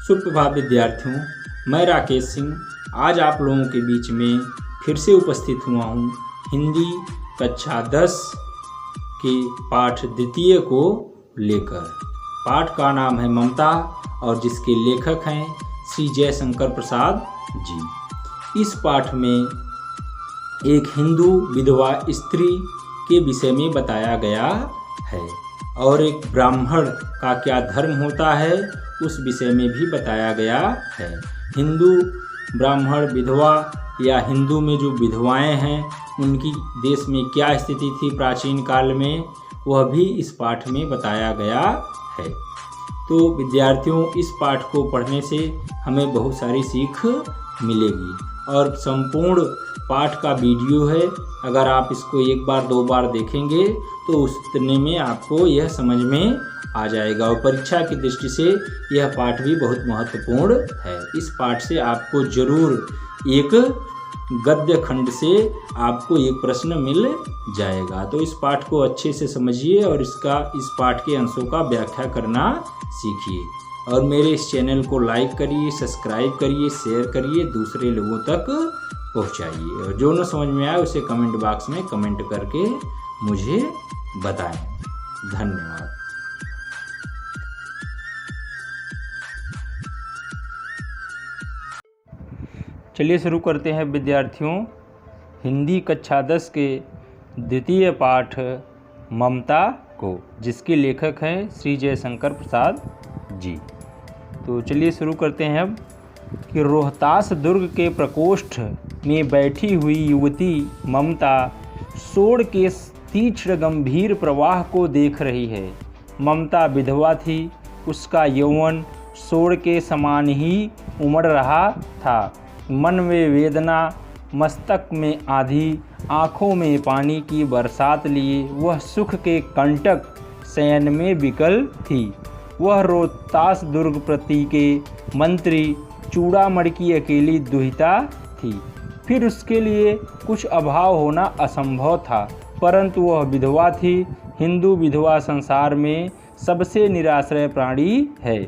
सुप्रभात विद्यार्थियों, मैं राकेश सिंह आज आप लोगों के बीच में फिर से उपस्थित हुआ हूँ हिंदी कक्षा 10 के पाठ द्वितीय को लेकर। पाठ का नाम है ममता और जिसके लेखक हैं श्री जयशंकर प्रसाद जी। इस पाठ में एक हिंदू विधवा स्त्री के विषय में बताया गया है और एक ब्राह्मण का क्या धर्म होता है उस विषय में भी बताया गया है। हिंदू ब्राह्मण विधवा या हिंदू में जो विधवाएं हैं उनकी देश में क्या स्थिति थी प्राचीन काल में, वह भी इस पाठ में बताया गया है। तो विद्यार्थियों, इस पाठ को पढ़ने से हमें बहुत सारी सीख मिलेगी और संपूर्ण पाठ का वीडियो है। अगर आप इसको एक बार दो बार देखेंगे तो उतने में आपको यह समझ में आ जाएगा और परीक्षा की दृष्टि से यह पाठ भी बहुत महत्वपूर्ण है। इस पाठ से आपको जरूर एक गद्य खंड से आपको एक प्रश्न मिल जाएगा। तो इस पाठ को अच्छे से समझिए और इस पाठ के अंशों का व्याख्या करना सीखिए और मेरे इस चैनल को लाइक करिए, सब्सक्राइब करिए, शेयर करिए, दूसरे लोगों तक पहुंचाइए और जो न समझ में आए उसे कमेंट बॉक्स में कमेंट करके मुझे बताएं। धन्यवाद। चलिए शुरू करते हैं विद्यार्थियों हिंदी कक्षा 10 के द्वितीय पाठ ममता को, जिसके लेखक हैं श्री जयशंकर प्रसाद जी। तो चलिए शुरू करते हैं अब कि रोहतास दुर्ग के प्रकोष्ठ में बैठी हुई युवती ममता सोड़ के तीक्ष्ण गंभीर प्रवाह को देख रही है। ममता विधवा थी, उसका यौवन सोड़ के समान ही उमड़ रहा था। मन में वेदना, मस्तक में आधी, आँखों में पानी की बरसात लिए वह सुख के कंटक शयन में विकल थी। वह रोहतास दुर्ग प्रति के मंत्री चूड़ामणि की अकेली दुहिता थी। फिर उसके लिए कुछ अभाव होना असंभव था, परंतु वह विधवा थी। हिंदू विधवा संसार में सबसे निराश्रय प्राणी है,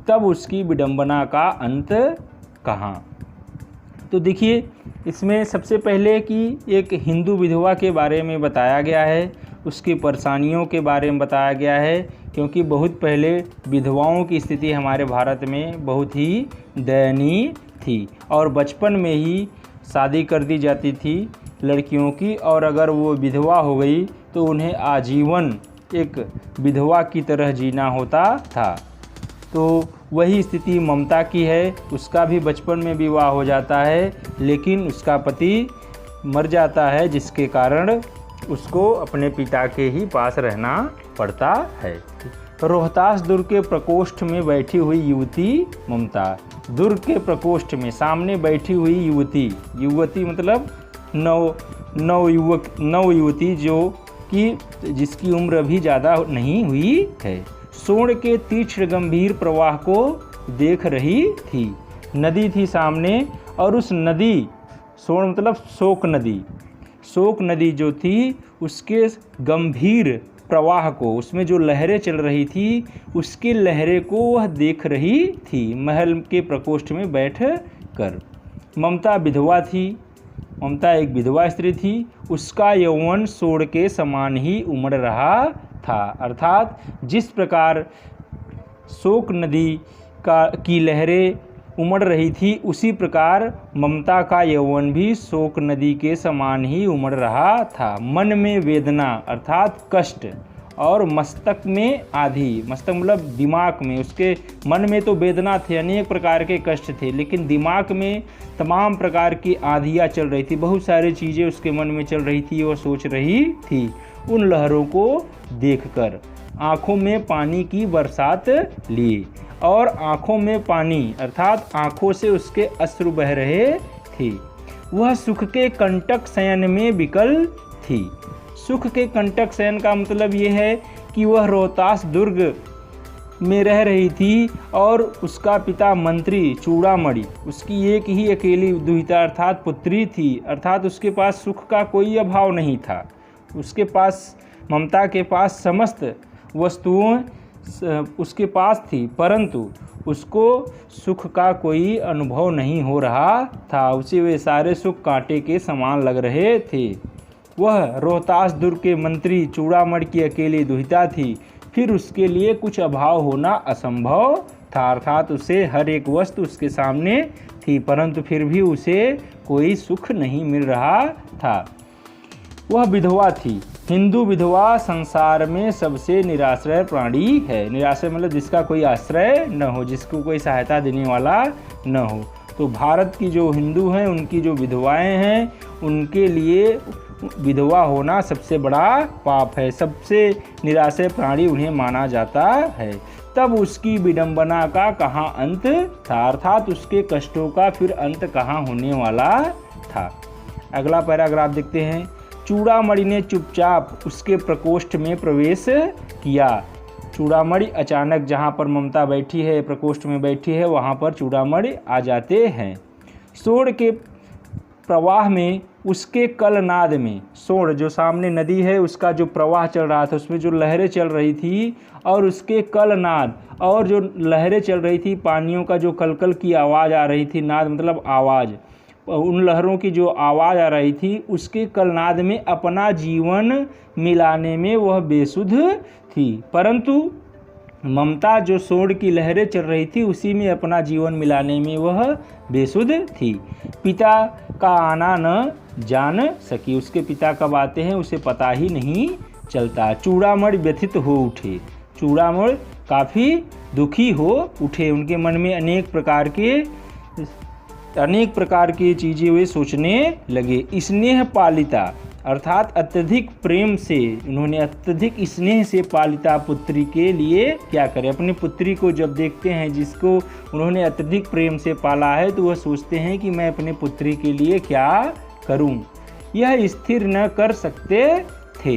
तब उसकी विडंबना का अंत कहाँ। तो देखिए, इसमें सबसे पहले कि एक हिंदू विधवा के बारे में बताया गया है, उसकी परेशानियों के बारे में बताया गया है, क्योंकि बहुत पहले विधवाओं की स्थिति हमारे भारत में बहुत ही दयनीय थी और बचपन में ही शादी कर दी जाती थी लड़कियों की, और अगर वो विधवा हो गई तो उन्हें आजीवन एक विधवा की तरह जीना होता था। तो वही स्थिति ममता की है। उसका भी बचपन में विवाह हो जाता है, लेकिन उसका पति मर जाता है, जिसके कारण उसको अपने पिता के ही पास रहना पड़ता है। रोहतास दुर्ग के प्रकोष्ठ में बैठी हुई युवती ममता। दुर्ग के प्रकोष्ठ में सामने बैठी हुई युवती, युवती मतलब नव युवती जो कि जिसकी उम्र अभी ज़्यादा नहीं हुई है, सोड़ के तीक्ष्ण गंभीर प्रवाह को देख रही थी। नदी थी सामने और उस नदी, सोड़ मतलब शोक नदी जो थी उसके गंभीर प्रवाह को, उसमें जो लहरें चल रही थी उसके लहरें को वह देख रही थी महल के प्रकोष्ठ में बैठ कर। ममता विधवा थी, ममता एक विधवा स्त्री थी। उसका यौवन सोड़ के समान ही उमड़ रहा था, अर्थात जिस प्रकार शोक नदी की लहरें उमड़ रही थी उसी प्रकार ममता का यौवन भी शोक नदी के समान ही उमड़ रहा था। मन में वेदना अर्थात कष्ट और मस्तक में आधी, मस्तक मतलब दिमाग में, उसके मन में तो वेदना थे, अनेक प्रकार के कष्ट थे, लेकिन दिमाग में तमाम प्रकार की आंधियाँ चल रही थी, बहुत सारी चीज़ें उसके मन में चल रही थी, वो सोच रही थी। उन लहरों को देखकर आँखों में पानी की बरसात लिए, और आँखों में पानी अर्थात आँखों से उसके अश्रु बह रहे थे। वह सुख के कंटक शयन में विकल थी। सुख के कंटक शयन का मतलब ये है कि वह रोहतास दुर्ग में रह रही थी और उसका पिता मंत्री चूड़ामणि उसकी एक ही अकेली दुहिता अर्थात पुत्री थी, अर्थात उसके पास सुख का कोई अभाव नहीं था। उसके पास, ममता के पास समस्त वस्तुओं उसके पास थी, परंतु उसको सुख का कोई अनुभव नहीं हो रहा था। उसे वे सारे सुख कांटे के समान लग रहे थे। वह रोहतास दुर्ग के मंत्री चूड़ामणि की अकेली दुहिता थी। फिर उसके लिए कुछ अभाव होना असंभव था, अर्थात उसे हर एक वस्तु उसके सामने थी, परंतु फिर भी उसे कोई सुख नहीं मिल रहा था। वह विधवा थी। हिंदू विधवा संसार में सबसे निराश्रय प्राणी है। निराश्रय मतलब जिसका कोई आश्रय न हो, जिसको कोई सहायता देने वाला न हो। तो भारत की जो हिंदू हैं, उनकी जो विधवाएं हैं, उनके लिए विधवा होना सबसे बड़ा पाप है। सबसे निराश्रय प्राणी उन्हें माना जाता है। तब उसकी विडंबना का कहाँ अंत था, अर्थात उसके कष्टों का फिर अंत कहाँ होने वाला था। अगला पैराग्राफ देखते हैं। चूड़ामणि ने चुपचाप उसके प्रकोष्ठ में प्रवेश किया। चूड़ामणि अचानक जहाँ पर ममता बैठी है, प्रकोष्ठ में बैठी है, वहाँ पर चूड़ामणि आ जाते हैं। सोड़ के प्रवाह में, उसके कलनाद में, सोड़ जो सामने नदी है उसका जो प्रवाह चल रहा था, उसमें जो लहरें चल रही थी, और उसके कलनाद, और जो लहरें चल रही थी, पानियों का जो कलकल की आवाज़ आ रही थी, नाद मतलब आवाज़, उन लहरों की जो आवाज़ आ रही थी, उसके कलनाद में अपना जीवन मिलाने में वह बेसुध थी। परंतु ममता जो सोड़ की लहरें चल रही थी, उसी में अपना जीवन मिलाने में वह बेसुध थी। पिता का आना न जान सकी। उसके पिता कब आते हैं उसे पता ही नहीं चलता। चूड़ामणि व्यथित हो उठे। चूड़ामणि काफ़ी दुखी हो उठे। उनके मन में अनेक प्रकार की चीज़ें वे सोचने लगे। स्नेह पालिता, अर्थात अत्यधिक प्रेम से, उन्होंने अत्यधिक स्नेह से पालिता पुत्री के लिए क्या करें। अपनी पुत्री को जब देखते हैं जिसको उन्होंने अत्यधिक प्रेम से पाला है, तो वह सोचते हैं कि मैं अपने पुत्री के लिए क्या करूं। यह स्थिर न कर सकते थे,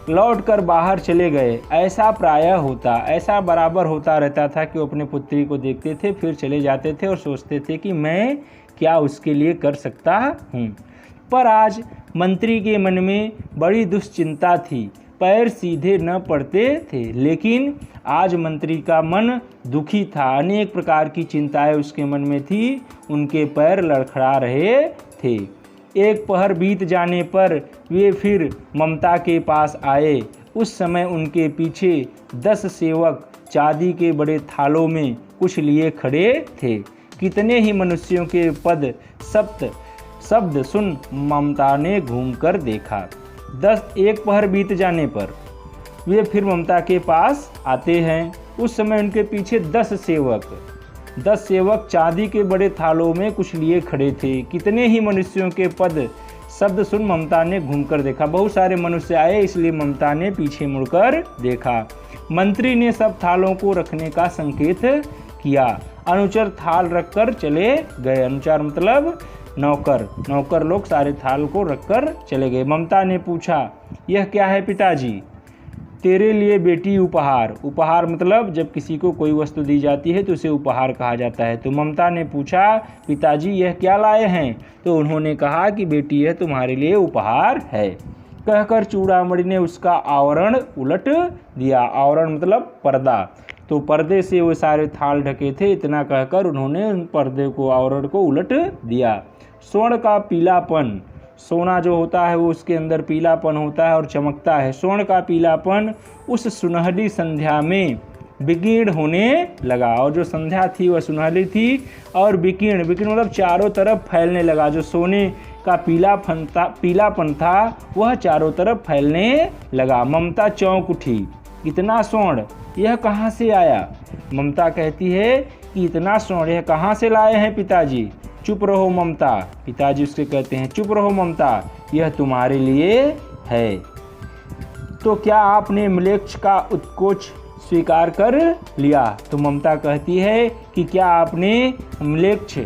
लौटकर बाहर चले गए। ऐसा प्रायः होता, ऐसा बराबर होता रहता था कि वो अपने पुत्री को देखते थे, फिर चले जाते थे और सोचते थे कि मैं क्या उसके लिए कर सकता हूँ। पर आज मंत्री के मन में बड़ी दुश्चिंता थी। पैर सीधे न पड़ते थे, लेकिन आज मंत्री का मन दुखी था। अनेक प्रकार की चिंताएं उसके मन में थी। उनके पैर लड़खड़ा रहे थे। एक पहर बीत जाने पर वे फिर ममता के पास आए। उस समय उनके पीछे 10 सेवक चांदी के बड़े थालों में कुछ लिए खड़े थे। कितने ही मनुष्यों के पद शब्द सुन ममता ने घूमकर देखा। 1 पहर बीत जाने पर वे फिर ममता के पास आते हैं। उस समय उनके पीछे 10 सेवक चांदी के बड़े थालों में कुछ लिए खड़े थे। कितने ही मनुष्यों के पद शब्द सुन ममता ने घूमकर देखा। बहुत सारे मनुष्य आए, इसलिए ममता ने पीछे मुड़कर देखा। मंत्री ने सब थालों को रखने का संकेत किया। अनुचर थाल रखकर चले गए। अनुचर मतलब नौकर लोग सारे थाल को रखकर चले गए। ममता ने पूछा, यह क्या है पिताजी? तेरे लिए बेटी उपहार। उपहार मतलब जब किसी को कोई वस्तु दी जाती है तो उसे उपहार कहा जाता है। तो ममता ने पूछा, पिताजी यह क्या लाए हैं? तो उन्होंने कहा कि बेटी यह तुम्हारे लिए उपहार है। कहकर चूड़ामणि ने उसका आवरण उलट दिया। आवरण मतलब पर्दा। तो पर्दे से वो सारे थाल ढके थे। इतना कहकर उन्होंने पर्दे को, आवरण को उलट दिया। स्वर्ण का पीलापन, सोना जो होता है वो उसके अंदर पीलापन होता है और चमकता है। स्वर्ण का पीलापन उस सुनहली संध्या में विकीर्ण होने लगा। और जो संध्या थी वह सुनहली थी और विकीर्ण मतलब चारों तरफ फैलने लगा। जो सोने का पीलापन था वह चारों तरफ फैलने लगा। ममता चौंक उठी। इतना स्वर्ण, यह कहाँ से आया? ममता कहती है कि इतना स्वर्ण यह कहाँ से लाए हैं पिताजी? चुप रहो ममता। पिताजी उससे कहते हैं, चुप रहो ममता, यह तुम्हारे लिए है। तो क्या आपने म्लेच्छ का उत्कोच स्वीकार कर लिया? तो ममता कहती है कि क्या आपने म्लेच्छ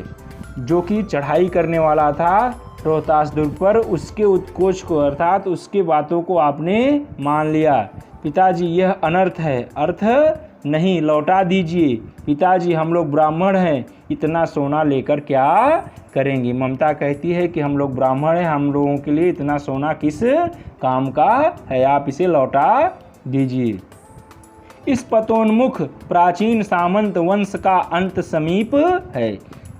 जो कि चढ़ाई करने वाला था रोहतास दुर्ग पर, उसके उत्कोच को अर्थात उसके बातों को आपने मान लिया? पिताजी यह अनर्थ है। अर्थ नहीं, लौटा दीजिए। पिताजी हम लोग ब्राह्मण हैं, इतना सोना लेकर क्या करेंगे? ममता कहती है कि हम लोग ब्राह्मण हैं, हम लोगों के लिए इतना सोना किस काम का है, आप इसे लौटा दीजिए। इस पतोन्मुख प्राचीन सामंत वंश का अंत समीप है।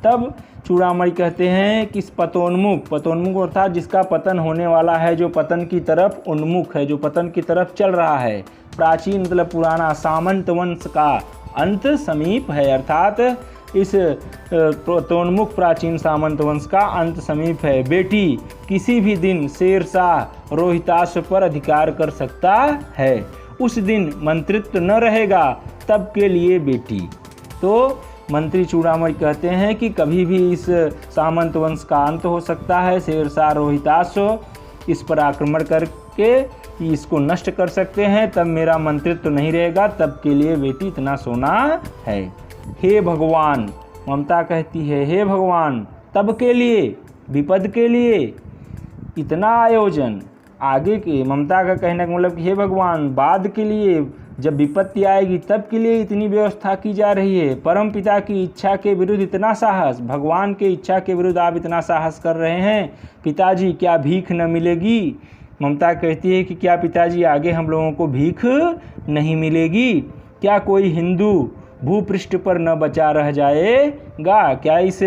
तब चूड़ामणि कहते हैं कि इस पतोन्मुख अर्थात जिसका पतन होने वाला है, जो पतन की तरफ उन्मुख है, जो पतन की तरफ चल रहा है, प्राचीन मतलब पुराना, सामंत वंश का अंत समीप है, अर्थात इस पतोन्मुख प्राचीन सामंत वंश का अंत समीप है। बेटी किसी भी दिन शेरशाह रोहिताश्व पर अधिकार कर सकता है। उस दिन मंत्रित्व न रहेगा, तब के लिए बेटी। तो मंत्री चूड़ामणि कहते हैं कि कभी भी इस सामंत वंश का अंत हो सकता है, शेरशाह रोहिताश्व इस पर आक्रमण करके इसको नष्ट कर सकते हैं, तब मेरा मंत्रित्व नहीं रहेगा, तब के लिए बेटी इतना सोना है। हे भगवान, ममता कहती है, हे भगवान, तब के लिए, विपद के लिए इतना आयोजन। आगे के ममता का कहने का मतलब कि हे भगवान, बाद के लिए जब विपत्ति आएगी तब के लिए इतनी व्यवस्था की जा रही है। परम पिता की इच्छा के विरुद्ध इतना साहस, भगवान के इच्छा के विरुद्ध आप इतना साहस कर रहे हैं। पिताजी क्या भीख न मिलेगी? ममता कहती है कि क्या पिताजी आगे हम लोगों को भीख नहीं मिलेगी? क्या कोई हिंदू भूपृष्ठ पर न बचा रह जाएगा? क्या इस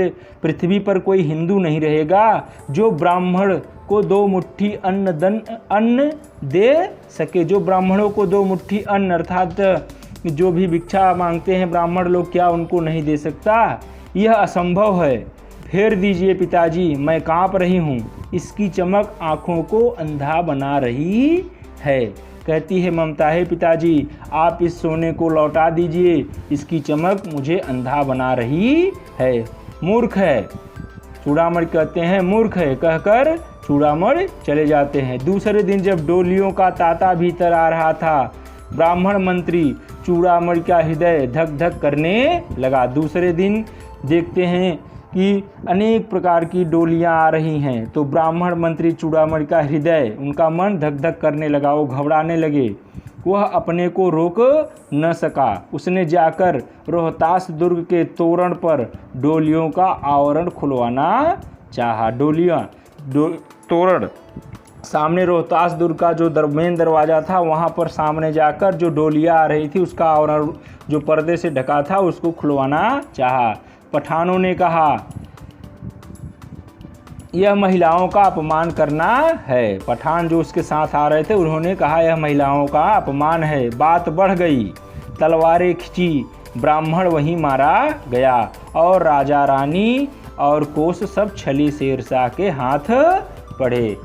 पृथ्वी पर कोई हिंदू नहीं रहेगा जो ब्राह्मण को 2 मुट्ठी अन्न दे सके? जो ब्राह्मणों को 2 मुट्ठी अन्न, अर्थात जो भी भिक्षा मांगते हैं ब्राह्मण लोग, क्या उनको नहीं दे सकता? यह असंभव है। फेर दीजिए पिताजी, मैं कांप रही हूँ। इसकी चमक आँखों को अंधा बना रही है। कहती है ममता, हे पिताजी, आप इस सोने को लौटा दीजिए, इसकी चमक मुझे अंधा बना रही है। मूर्ख है, चूड़ामणि कहते हैं, मूर्ख है कहकर चूड़ामणि चले जाते हैं। दूसरे दिन जब डोलियों का तांता भीतर आ रहा था, ब्राह्मण मंत्री चूड़ामणि का हृदय धक धक करने लगा। दूसरे दिन देखते हैं कि अनेक प्रकार की डोलियां आ रही हैं, तो ब्राह्मण मंत्री चूड़ामणि का हृदय, उनका मन धक धक करने लगा, वो घबराने लगे। वह अपने को रोक न सका। उसने जाकर रोहतास दुर्ग के तोरण पर डोलियों का आवरण खुलवाना चाहा। तोरण सामने रोहतास दुर्ग का जो मेन दरवाज़ा था, वहाँ पर सामने जाकर जो डोलियाँ आ रही थी उसका आवरण जो पर्दे से ढका था उसको खुलवाना चाहा। पठानों ने कहा, यह महिलाओं का अपमान करना है। पठान जो उसके साथ आ रहे थे उन्होंने कहा, यह महिलाओं का अपमान है। बात बढ़ गई, तलवारें खिंची, ब्राह्मण वहीं मारा गया और राजा रानी और कोष सब छली शेरशाह के हाथ पड़े।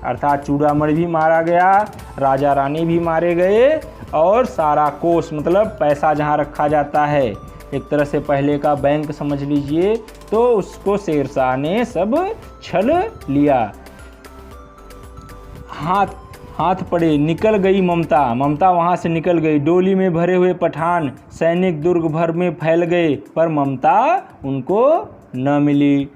अर्थात चूड़ामणि भी मारा गया, राजा रानी भी मारे गए और सारा कोष मतलब पैसा जहाँ रखा जाता है, एक तरह से पहले का बैंक समझ लीजिए, तो उसको शेरशाह ने सब छल लिया। हाथ पड़े, निकल गई ममता वहाँ से निकल गई। डोली में भरे हुए पठान सैनिक दुर्ग भर में फैल गए, पर ममता उनको न मिली।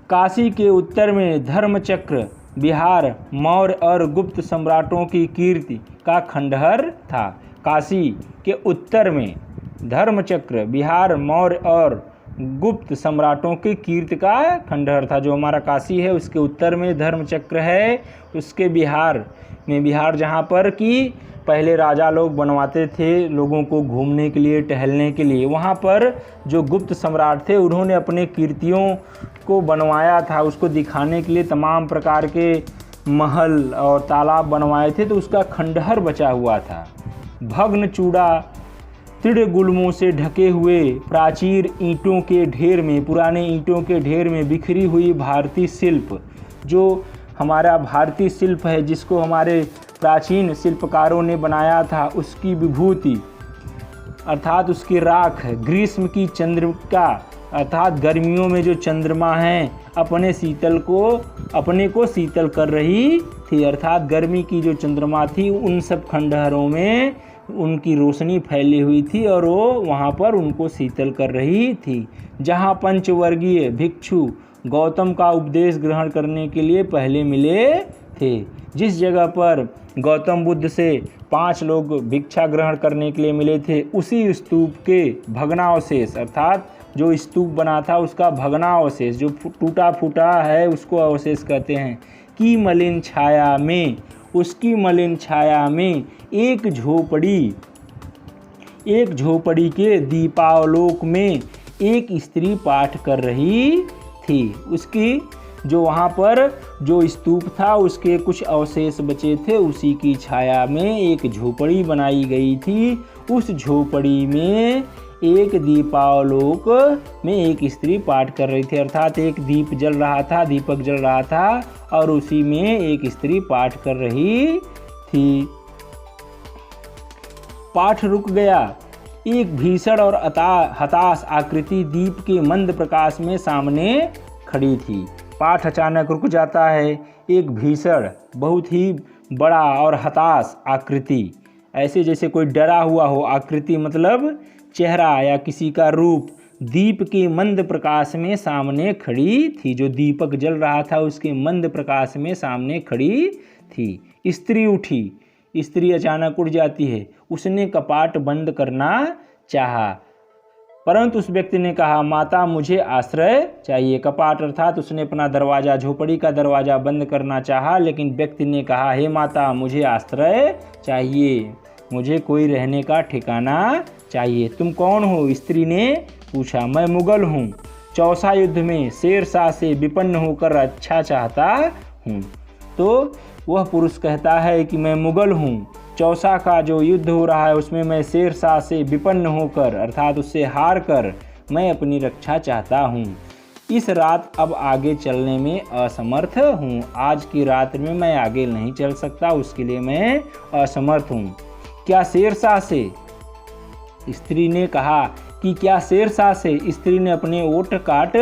काशी के उत्तर में धर्मचक्र बिहार मौर्य और गुप्त सम्राटों की कीर्ति का खंडहर था। काशी के उत्तर में धर्मचक्र बिहार मौर्य और गुप्त सम्राटों की कीर्ति का खंडहर था। जो हमारा काशी है उसके उत्तर में धर्मचक्र है, उसके बिहार में, बिहार जहाँ पर कि पहले राजा लोग बनवाते थे लोगों को घूमने के लिए, टहलने के लिए, वहाँ पर जो गुप्त सम्राट थे उन्होंने अपने कीर्तियों को बनवाया था, उसको दिखाने के लिए तमाम प्रकार के महल और तालाब बनवाए थे, तो उसका खंडहर बचा हुआ था। भग्न चूड़ा तिड़ गुल्मों से ढके हुए प्राचीर ईंटों के ढेर में, पुराने ईंटों के ढेर में बिखरी हुई भारतीय शिल्प, जो हमारा भारतीय शिल्प है जिसको हमारे प्राचीन शिल्पकारों ने बनाया था, उसकी विभूति अर्थात उसकी राख, ग्रीष्म की चंद्रिका अर्थात गर्मियों में जो चंद्रमा हैं अपने को शीतल कर रही थी, अर्थात गर्मी की जो चंद्रमा थी उन सब खंडहरों में उनकी रोशनी फैली हुई थी और वो वहाँ पर उनको शीतल कर रही थी। जहाँ पंचवर्गीय भिक्षु गौतम का उपदेश ग्रहण करने के लिए पहले मिले थे, जिस जगह पर गौतम बुद्ध से 5 लोग भिक्षा ग्रहण करने के लिए मिले थे, उसी स्तूप के भग्नावशेष अर्थात जो स्तूप बना था उसका भग्नावशेष, जो टूटा फूटा है उसको अवशेष कहते हैं, की मलिन छाया में, उसकी मलिन छाया में एक झोपड़ी एक झोपड़ी के दीपावलोक में एक स्त्री पाठ कर रही थी। उसकी जो वहाँ पर जो स्तूप था उसके कुछ अवशेष बचे थे, उसी की छाया में एक झोपड़ी बनाई गई थी। उस झोपड़ी में एक दीपावलोक में एक स्त्री पाठ कर रही थी, अर्थात एक दीप जल रहा था, दीपक जल रहा था और उसी में एक स्त्री पाठ कर रही थी। पाठ रुक गया। एक भीषण और हताश आकृति दीप के मंद प्रकाश में सामने खड़ी थी। पाठ अचानक रुक जाता है। एक भीषण, बहुत ही बड़ा और हताश आकृति, ऐसे जैसे कोई डरा हुआ हो, आकृति मतलब चेहरा या किसी का रूप, दीप के मंद प्रकाश में सामने खड़ी थी। जो दीपक जल रहा था उसके मंद प्रकाश में सामने खड़ी थी। स्त्री उठी। स्त्री अचानक उठ जाती है। उसने कपाट बंद करना चाहा, परंतु उस व्यक्ति ने कहा, माता मुझे आश्रय चाहिए। कपाट अर्थात उसने अपना दरवाज़ा, झोपड़ी का दरवाज़ा बंद करना चाहा, लेकिन व्यक्ति ने कहा, हे माता मुझे आश्रय चाहिए, मुझे कोई रहने का ठिकाना चाहिए। तुम कौन हो? स्त्री ने पूछा। मैं मुगल हूँ, चौसा युद्ध में शेरशाह से विपन्न होकर रक्षा चाहता हूँ। तो वह पुरुष कहता है कि मैं मुगल हूँ, चौसा का जो युद्ध हो रहा है उसमें मैं शेरशाह से विपन्न होकर अर्थात उससे हार कर मैं अपनी रक्षा चाहता हूँ। इस रात अब आगे चलने में असमर्थ हूँ। आज की रात में मैं आगे नहीं चल सकता, उसके लिए मैं असमर्थ हूँ। क्या शेरशाह से? स्त्री ने कहा कि क्या शेरशाह से? स्त्री ने अपने ओठ काट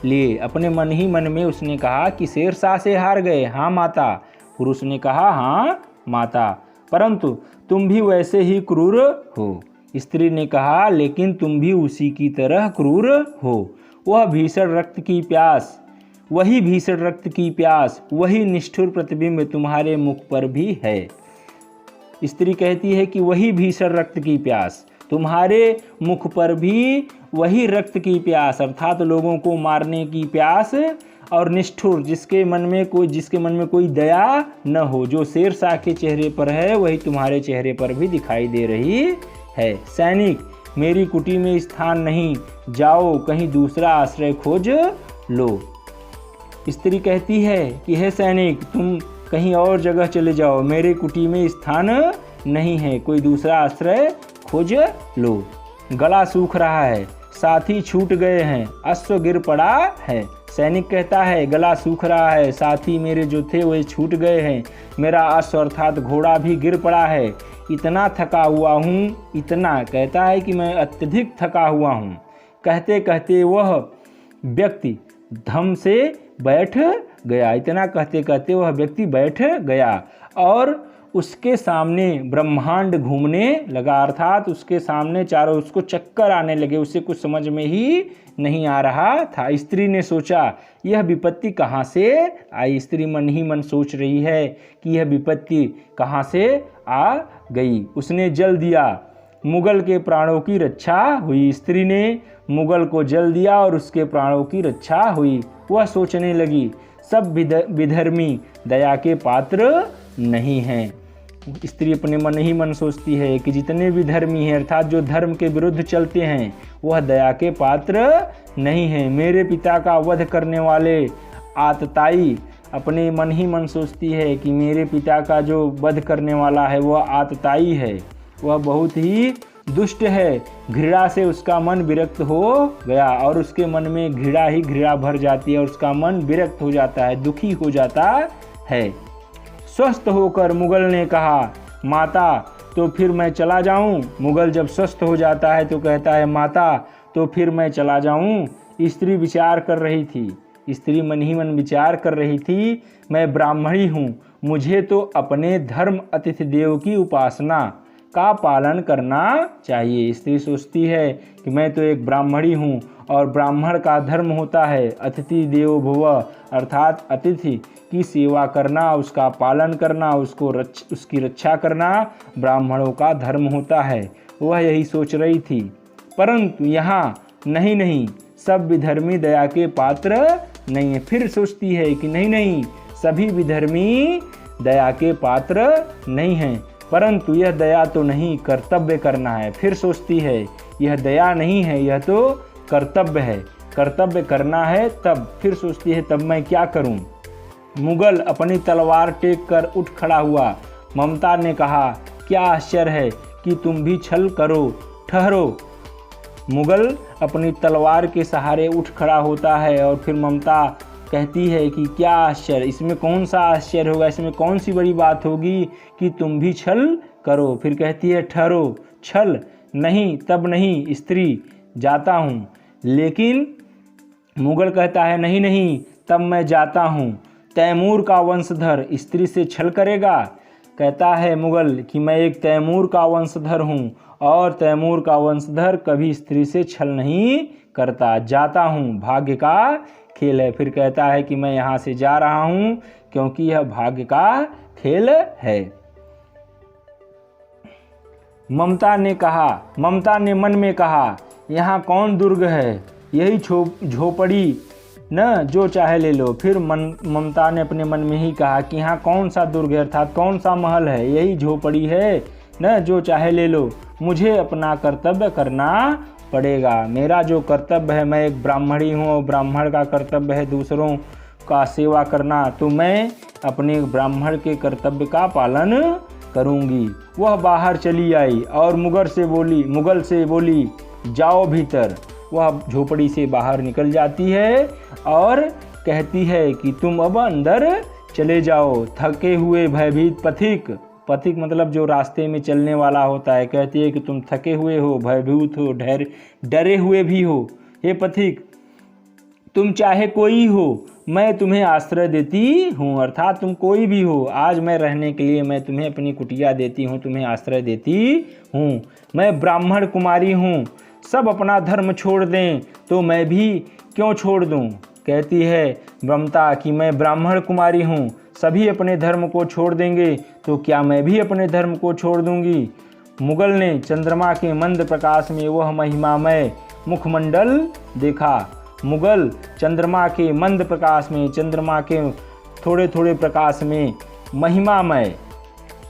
लिए। अपने मन ही मन में उसने कहा कि शेरशाह से हार गए। हाँ माता। पुरुष ने कहा, हाँ माता, परंतु तुम भी वैसे ही क्रूर हो। स्त्री ने कहा, लेकिन तुम भी उसी की तरह क्रूर हो। वह भीषण रक्त की प्यास, वही भीषण रक्त की प्यास, वही निष्ठुर प्रतिबिंब तुम्हारे मुख पर भी है। स्त्री कहती है कि वही भीषण रक्त की प्यास, तुम्हारे मुख पर भी वही रक्त की प्यास, अर्थात लोगों को मारने की प्यास, और निष्ठुर, जिसके मन में कोई दया न हो, जो शेरशाह के चेहरे पर है वही तुम्हारे चेहरे पर भी दिखाई दे रही है। सैनिक, मेरी कुटी में स्थान नहीं, जाओ कहीं दूसरा आश्रय खोज लो। स्त्री कहती है कि हे सैनिक, तुम कहीं और जगह चले जाओ, मेरे कुटी में स्थान नहीं है, कोई दूसरा आश्रय खोज लो। गला सूख रहा है, साथी छूट गए हैं, अश्व गिर पड़ा है। सैनिक कहता है, गला सूख रहा है, साथी मेरे जो थे वे छूट गए हैं, मेरा अश्व अर्थात घोड़ा भी गिर पड़ा है, इतना थका हुआ हूँ, इतना, कहता है कि मैं अत्यधिक थका हुआ हूँ। कहते कहते वह व्यक्ति धम से बैठ गया। इतना कहते कहते वह व्यक्ति बैठ गया और उसके सामने ब्रह्मांड घूमने लगा, अर्थात उसके सामने चारों उसको चक्कर आने लगे, उसे कुछ समझ में ही नहीं आ रहा था। स्त्री ने सोचा, यह विपत्ति कहाँ से आई? स्त्री मन ही मन सोच रही है कि यह विपत्ति कहाँ से आ गई। उसने जल दिया, मुगल के प्राणों की रक्षा हुई। स्त्री ने मुगल को जल दिया और उसके प्राणों की रक्षा हुई। वह सोचने लगी, सब विधर्मी दया के पात्र नहीं हैं। स्त्री अपने मन ही मन सोचती है कि जितने भी धर्मी हैं, अर्थात जो धर्म के विरुद्ध चलते हैं, वह दया के पात्र नहीं हैं। मेरे पिता का वध करने वाले आतताई, अपने मन ही मन सोचती है कि मेरे पिता का जो वध करने वाला है वह आतताई है, वह बहुत ही दुष्ट है। घृणा से उसका मन विरक्त हो गया और उसके मन में घृणा ही घृणा भर जाती है और उसका मन विरक्त हो जाता है, दुखी हो जाता है। स्वस्थ होकर मुगल ने कहा, माता तो फिर मैं चला जाऊं? मुगल जब स्वस्थ हो जाता है तो कहता है, माता तो फिर मैं चला जाऊं? स्त्री विचार कर रही थी। स्त्री मन ही मन विचार कर रही थी, मैं ब्राह्मणी हूँ, मुझे तो अपने धर्म अतिथि देव की उपासना का पालन करना चाहिए। स्त्री सोचती है कि मैं तो एक ब्राह्मणी हूँ और ब्राह्मण का धर्म होता है अतिथि देवो भव, अर्थात अतिथि की सेवा करना, उसका पालन करना, उसकी रक्षा करना ब्राह्मणों का धर्म होता है। वह यही सोच रही थी, परंतु यहाँ नहीं, सब विधर्मी दया के पात्र नहीं है। फिर सोचती है कि नहीं, सभी विधर्मी दया के पात्र नहीं हैं। परंतु यह दया तो नहीं, कर्तव्य करना है। फिर सोचती है यह दया नहीं है, यह तो कर्तव्य है, कर्तव्य करना है। तब फिर सोचती है तब मैं क्या करूं। मुगल अपनी तलवार टेक कर उठ खड़ा हुआ। ममता ने कहा, क्या आश्चर्य है कि तुम भी छल करो, ठहरो। मुगल अपनी तलवार के सहारे उठ खड़ा होता है और फिर ममता कहती है कि क्या आश्चर्य, इसमें कौन सा आश्चर्य होगा, इसमें कौन सी बड़ी बात होगी कि तुम भी छल करो। फिर कहती है ठहरो, छल नहीं, तब नहीं, स्त्री, जाता हूँ। लेकिन मुगल कहता है नहीं नहीं, तब मैं जाता हूँ। तैमूर का वंशधर स्त्री से छल करेगा? कहता है मुगल कि मैं एक तैमूर का वंशधर हूँ और तैमूर का वंशधर कभी स्त्री से छल नहीं करता। जाता हूँ, भाग्य का खेल है। फिर कहता है कि मैं यहाँ से जा रहा हूँ क्योंकि यह भाग्य का खेल है। ममता ने मन में कहा, यहाँ कौन दुर्ग है, यही झोपड़ी न, जो चाहे ले लो। फिर ममता ने अपने मन में ही कहा कि यहाँ कौन सा दुर्ग है, अर्थात कौन सा महल है, यही झोपड़ी है न, जो चाहे ले लो। मुझे अपना कर्तव्य करना पड़ेगा। मेरा जो कर्तव्य है, मैं एक ब्राह्मणी हूँ और ब्राह्मण का कर्तव्य है दूसरों का सेवा करना, तो मैं अपने ब्राह्मण के कर्तव्य का पालन करूँगी। वह बाहर चली आई और मुगल से बोली जाओ भीतर। वह झोपड़ी से बाहर निकल जाती है और कहती है कि तुम अब अंदर चले जाओ। थके हुए भयभीत पथिक मतलब जो रास्ते में चलने वाला होता है, कहती है कि तुम थके हुए हो, भयभीत हो, डरे हुए भी हो। हे पथिक, तुम चाहे कोई हो, मैं तुम्हें आश्रय देती हूँ, अर्थात तुम कोई भी हो, आज मैं रहने के लिए मैं तुम्हें अपनी कुटिया देती हूँ, तुम्हें आश्रय देती हूँ। मैं ब्राह्मण कुमारी हूँ, सब अपना धर्म छोड़ दें तो मैं भी क्यों छोड़ दूँ। कहती है ममता कि मैं ब्राह्मण कुमारी हूँ, सभी अपने धर्म को छोड़ देंगे तो क्या मैं भी अपने धर्म को छोड़ दूँगी। मुगल ने चंद्रमा के मंद प्रकाश में वह महिमामय मुखमंडल देखा। मुगल चंद्रमा के मंद प्रकाश में, चंद्रमा के थोड़े थोड़े प्रकाश में महिमामय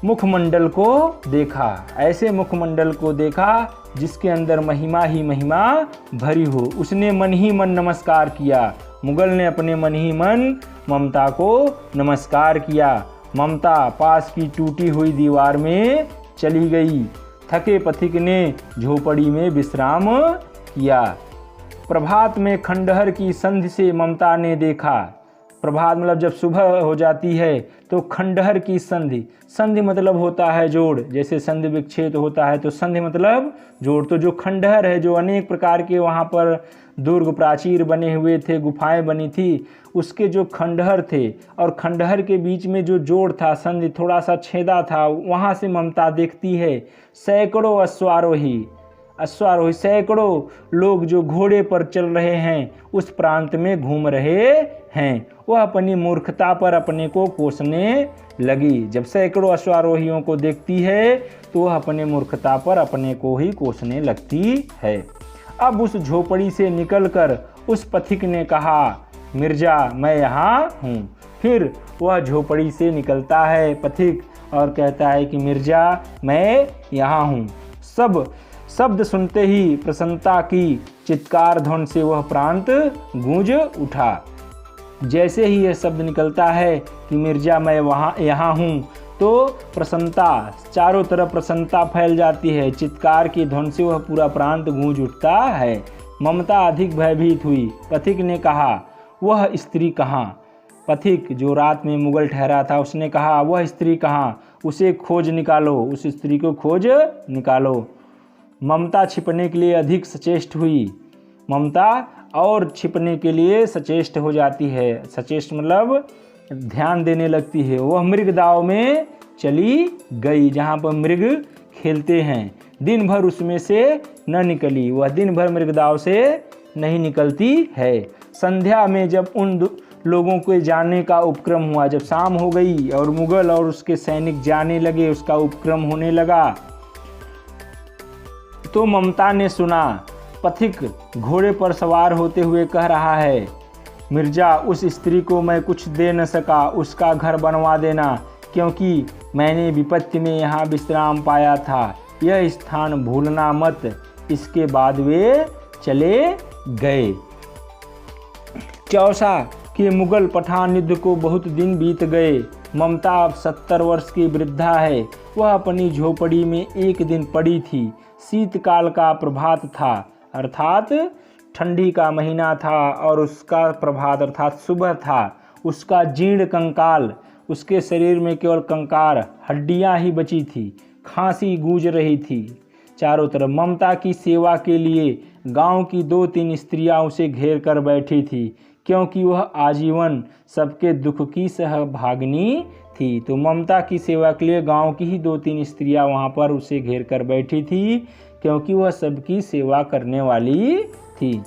मुखमंडल को देखा। ऐसे मुखमंडल को देखा जिसके अंदर महिमा ही महिमा भरी हो। उसने मन ही मन नमस्कार किया। मुगल ने अपने मन ही मन ममता को नमस्कार किया। ममता पास की टूटी हुई दीवार में चली गई। थके पथिक ने झोपड़ी में विश्राम किया। प्रभात में खंडहर की संधि से ममता ने देखा। प्रभात मतलब जब सुबह हो जाती है तो खंडहर की संधि मतलब होता है जोड़, जैसे संधि विच्छेद होता है तो संधि मतलब जोड़। तो जो खंडहर है, जो अनेक प्रकार के वहाँ पर दुर्ग प्राचीर बने हुए थे, गुफाएं बनी थी, उसके जो खंडहर थे और खंडहर के बीच में जो जोड़ था, संधि थोड़ा सा छेदा था, वहाँ से ममता देखती है सैकड़ों अश्वारोही सैकड़ों लोग जो घोड़े पर चल रहे हैं उस प्रांत में घूम रहे हैं। वह अपनी मूर्खता पर अपने को कोसने लगी। जब सैकड़ों अश्वारोहियों को देखती है तो वह अपने मूर्खता पर अपने को ही कोसने लगती है। अब उस झोपड़ी से निकलकर उस पथिक ने कहा, मिर्जा मैं यहाँ हूँ। फिर वह झोपड़ी से निकलता है पथिक और कहता है कि मिर्जा मैं यहाँ हूँ। सब शब्द सुनते ही प्रसन्नता की चित्कार ध्वनि से वह प्रांत गूंज उठा। जैसे ही यह शब्द निकलता है कि मिर्जा मैं यहाँ हूँ, तो प्रसन्नता, चारों तरफ प्रसन्नता फैल जाती है। चित्कार की ध्वनि से वह पूरा प्रांत गूंज उठता है। ममता अधिक भयभीत हुई। पथिक ने कहा, वह स्त्री कहाँ? पथिक जो रात में मुगल ठहरा था, उसने कहा, वह स्त्री कहाँ? उसे खोज निकालो, उस स्त्री को खोज निकालो। ममता छिपने के लिए अधिक सचेष्ट हुई। ममता और छिपने के लिए सचेष्ट हो जाती है। सचेष्ट मतलब ध्यान देने लगती है। वह मृग दाव में चली गई, जहाँ पर मृग खेलते हैं। दिन भर उसमें से न निकली, वह दिन भर मृग दाव से नहीं निकलती है। संध्या में जब उन लोगों के जाने का उपक्रम हुआ, जब शाम हो गई और मुगल और उसके सैनिक जाने लगे, उसका उपक्रम होने लगा, तो ममता ने सुना पथिक घोड़े पर सवार होते हुए कह रहा है, मिर्जा उस स्त्री को मैं कुछ दे न सका, उसका घर बनवा देना। क्योंकि मैंने विपत्ति में यहाँ विश्राम पाया था। यह स्थान भूलना मत। इसके बाद वे चले गए। चौसा के मुगल पठान युद्ध को बहुत दिन बीत गए। ममता अब 70 वर्ष की वृद्धा है। वह अपनी झोपड़ी में एक दिन पड़ी थी। शीतकाल का प्रभात था, अर्थात ठंडी का महीना था, और उसका प्रभात अर्थात सुबह था। उसका जीर्ण कंकाल, उसके शरीर में केवल कंकार, हड्डियां ही बची थी। खांसी गूंज रही थी चारों तरफ। ममता की सेवा के लिए गांव की 2-3 स्त्रियां उसे घेर कर बैठी थी, क्योंकि वह आजीवन सबके दुख की सहभागिनी थी। तो ममता की सेवा के लिए गांव की ही 2-3 स्त्रियां वहां पर उसे घेर कर बैठी थी, क्योंकि वह सबकी सेवा करने वाली थी।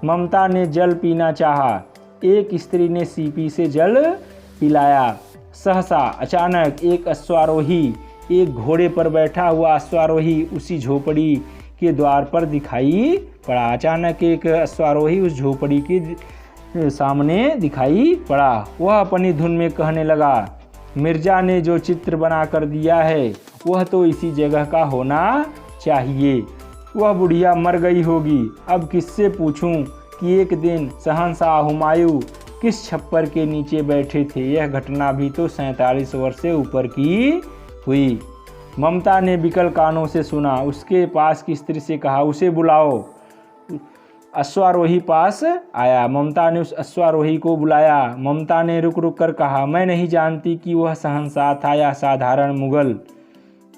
ममता ने जल पीना चाहा। एक स्त्री ने सीपी से जल पिलाया। सहसा अचानक एक अश्वारोही, एक घोड़े पर बैठा हुआ अश्वारोही उसी झोपड़ी के द्वार पर दिखाई पड़ा। अचानक एक अश्वारोही उस झोपड़ी के सामने दिखाई पड़ा। वह अपनी धुन में कहने लगा, मिर्जा ने जो चित्र बना कर दिया है वह तो इसी जगह का होना चाहिए। वह बुढ़िया मर गई होगी। अब किससे पूछूं कि एक दिन शहंशाह हुमायूं किस छप्पर के नीचे बैठे थे। यह घटना भी तो 47 वर्ष से ऊपर की हुई। ममता ने विकल कानों से सुना। उसके पास की स्त्री से कहा, उसे बुलाओ। अश्वारोही पास आया। ममता ने उस अश्वारोही को बुलाया। ममता ने रुक रुक कर कहा, मैं नहीं जानती कि वह शहंशाह था या साधारण मुगल।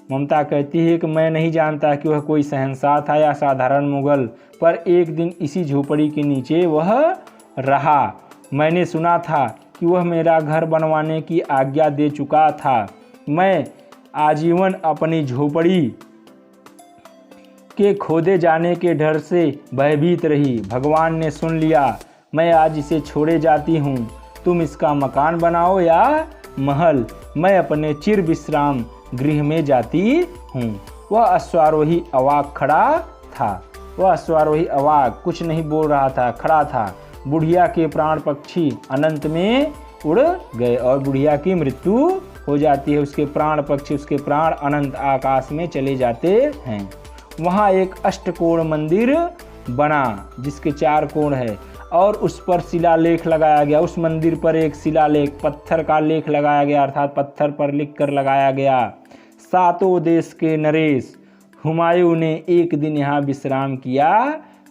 ममता कहती है कि मैं नहीं जानता कि वह कोई शहंशाह था या साधारण मुगल, पर एक दिन इसी झोपड़ी के नीचे वह रहा। मैंने सुना था कि वह मेरा घर बनवाने की आज्ञा दे चुका था। मैं आजीवन अपनी झोपड़ी के खोदे जाने के डर से भयभीत रही। भगवान ने सुन लिया। मैं आज इसे छोड़े जाती हूँ। तुम इसका मकान बनाओ या महल। मैं अपने चिर विश्राम गृह में जाती हूँ। वह अश्वारोही अवाक खड़ा था। वह अश्वारोही अवाक कुछ नहीं बोल रहा था, खड़ा था। बुढ़िया के प्राण पक्षी अनंत में उड़ गए और बुढ़िया की मृत्यु हो जाती है। उसके प्राण पक्षी, उसके प्राण अनंत आकाश में चले जाते हैं। वहाँ एक अष्टकोण मंदिर बना जिसके 4 कोण है, और उस पर शिलालेख लगाया गया। उस मंदिर पर एक शिलालेख, पत्थर का लेख लगाया गया, अर्थात पत्थर पर लिख कर लगाया गया, सातों देश के नरेश हुमायूं ने एक दिन यहाँ विश्राम किया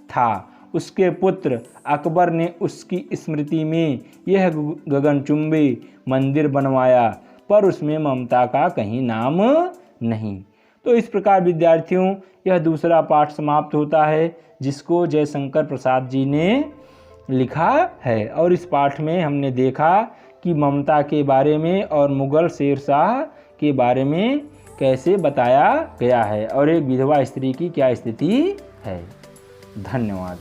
था। उसके पुत्र अकबर ने उसकी स्मृति में यह गगनचुंबी मंदिर बनवाया, पर उसमें ममता का कहीं नाम नहीं। तो इस प्रकार विद्यार्थियों यह दूसरा पाठ समाप्त होता है, जिसको जयशंकर प्रसाद जी ने लिखा है। और इस पाठ में हमने देखा कि ममता के बारे में और मुगल शेरशाह के बारे में कैसे बताया गया है और एक विधवा स्त्री की क्या स्थिति है। धन्यवाद।